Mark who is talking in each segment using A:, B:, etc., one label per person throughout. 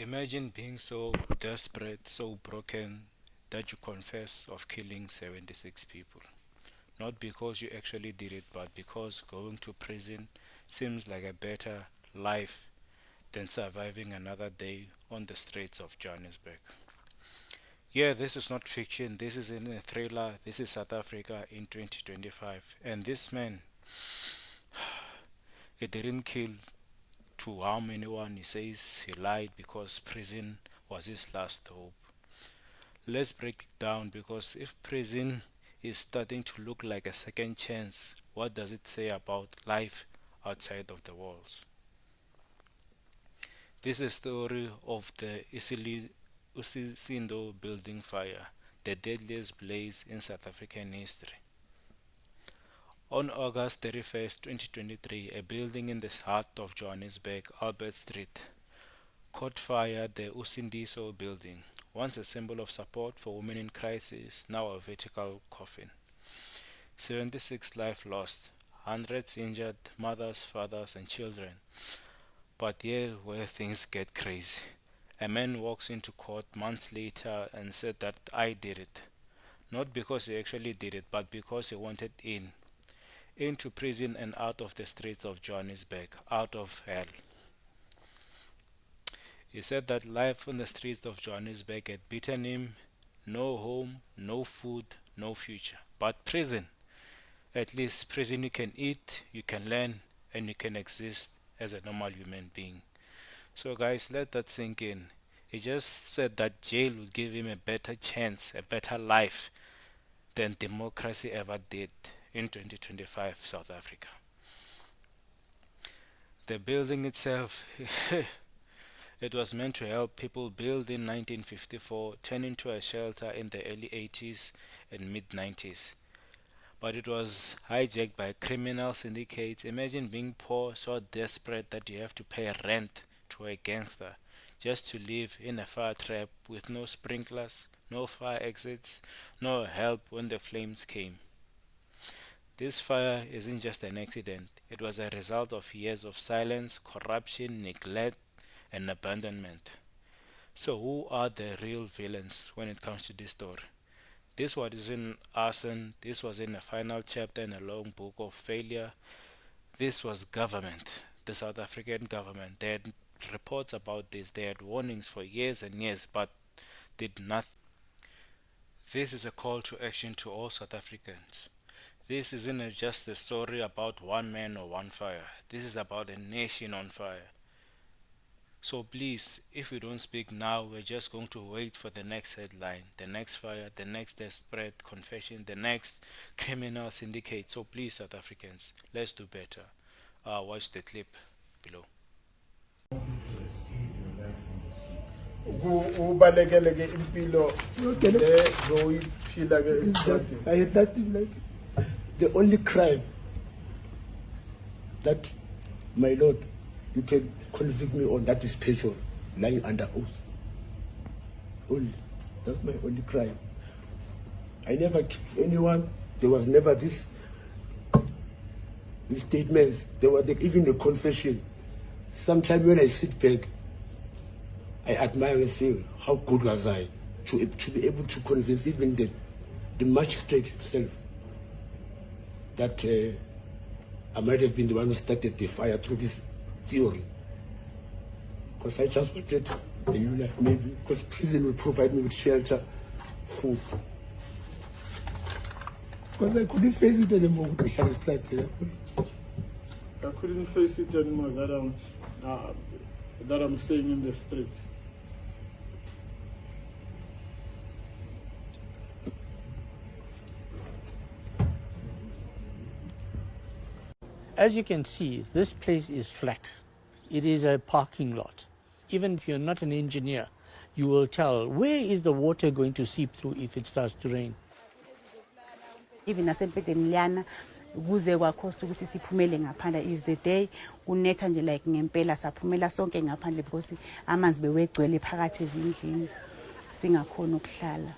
A: Imagine being so desperate, so broken that you confess of killing 76 people. Not because you actually did it, but because going to prison seems like a better life than surviving another day on the streets of Johannesburg. Yeah, this is not fiction, this is in a thriller, this is South Africa in 2025. And this man, he didn't kill to harm anyone. He says he lied because prison was his last hope. Let's break it down because if prison is starting to look like a second chance, what does it say about life outside of the walls? This is a story of the Usindiso building fire, the deadliest blaze in South African history. On August 31st, 2023, a building in the heart of Johannesburg, Albert Street, caught fire. The Usindiso building, once a symbol of support for women in crisis, now a vertical coffin. 76 lives lost, hundreds injured, mothers, fathers, and children. But here where things get crazy. A man walks into court months later and said that I did it. Not because he actually did it, but because he wanted in. Into prison and out of the streets of Johannesburg, out of hell. He said that life on the streets of Johannesburg had beaten him. No home, no food, no future. But prison, at least prison you can eat, you can learn, and you can exist as a normal human being. So, guys, let that sink in. He just said that jail would give him a better chance, a better life than democracy ever did in 2025 South Africa. The building itself, it was meant to help people build in 1954, turn into a shelter in the early 80s and mid 90s. But it was hijacked by criminal syndicates. Imagine being poor, so desperate that you have to pay rent to a gangster just to live in a fire trap with no sprinklers, no fire exits, no help when the flames came. This fire isn't just an accident, it was a result of years of silence, corruption, neglect, and abandonment. So, who are the real villains when it comes to this story? This was in arson, this was in a final chapter in a long book of failure. This was government, the South African government. They had reports about this, they had warnings for years and years, but did nothing. This is a call to action to all South Africans. This isn't just a story about one man or one fire. This is about a nation on fire. So please, if we don't speak now, we're just going to wait for the next headline, the next fire, the next desperate confession, the next criminal syndicate. So please, South Africans, let's do better. Watch the clip below.
B: Ubaleke impilo le zoyiphila ke isikhathi.
C: I had nothing like the only crime that, my lord, you can convict me on, that is perjury, lying under oath. Only. That's my only crime. I never killed anyone. There was never these statements. There were even the confession. Sometimes when I sit back, I admire and say, how good was I to be able to convince even the magistrate himself that I might have been the one who started the fire through this theory. Because I just wanted a new life, maybe, because prison will provide me with shelter, food. Because I couldn't face it anymore with the sheriff's strike.
B: I couldn't face it anymore that I'm staying in the street.
D: As you can see, this place is flat. It is a parking lot. Even if you're not an engineer, you will tell where is the water going to seep through if it starts to rain.
E: Even nasempedeni liyana kuze kwakhosta ukuthi siphumele ngaphandle is the day kunetha nje like ngempela saphumela sonke ngaphandle because amanzi bewegcwele phakathi ezindlini singakhona ukuhlala.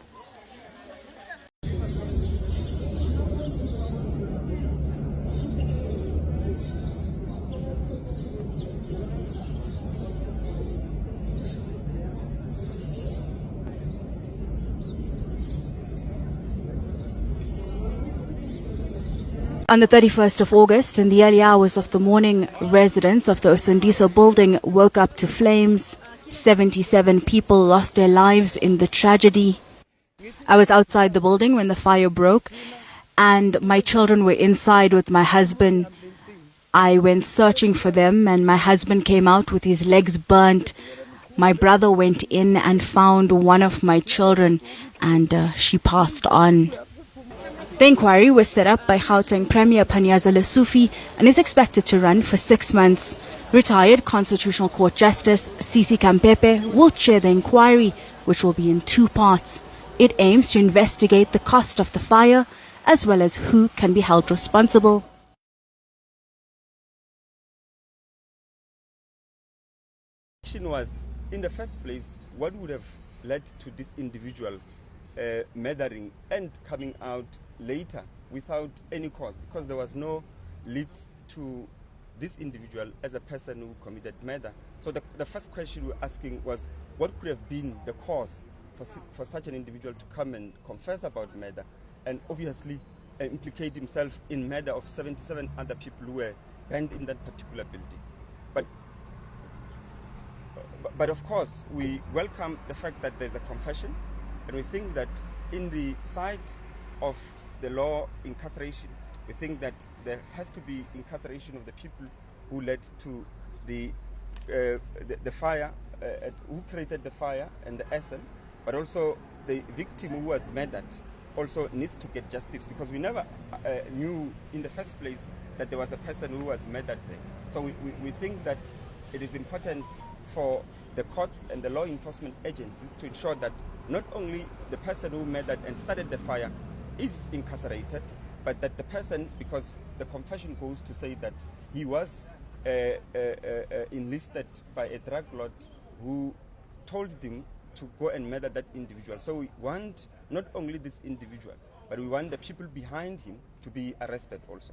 F: On the 31st of August, in the early hours of the morning, residents of the Usindiso building woke up to flames. 77 people lost their lives in the tragedy. I was outside the building when the fire broke, and my children were inside with my husband. I went searching for them, and my husband came out with his legs burnt. My brother went in and found one of my children, and she passed on. The inquiry was set up by Gauteng Premier Panyaza Lesufi and is expected to run for 6 months. Retired Constitutional Court Justice Sisi Kampepe will chair the inquiry, which will be in 2 parts. It aims to investigate the cost of the fire as well as who can be held responsible.
G: The question was, in the first place, what would have led to this individual murdering and coming out later without any cause, because there was no leads to this individual as a person who committed murder. So the first question we were asking was, what could have been the cause for such an individual to come and confess about murder and obviously implicate himself in murder of 77 other people who were banned in that particular building. But of course, we welcome the fact that there's a confession, and we think that in the side of the law incarceration, we think that there has to be incarceration of the people who led to the fire, who created the fire and the arson, but also the victim who was murdered also needs to get justice, because we never knew in the first place that there was a person who was murdered there. So we think that it is important for the courts and the law enforcement agencies to ensure that not only the person who murdered and started the fire is incarcerated, but that the person, because the confession goes to say that he was enlisted by a drug lord who told him to go and murder that individual. So we want not only this individual, but we want the people behind him to be arrested also.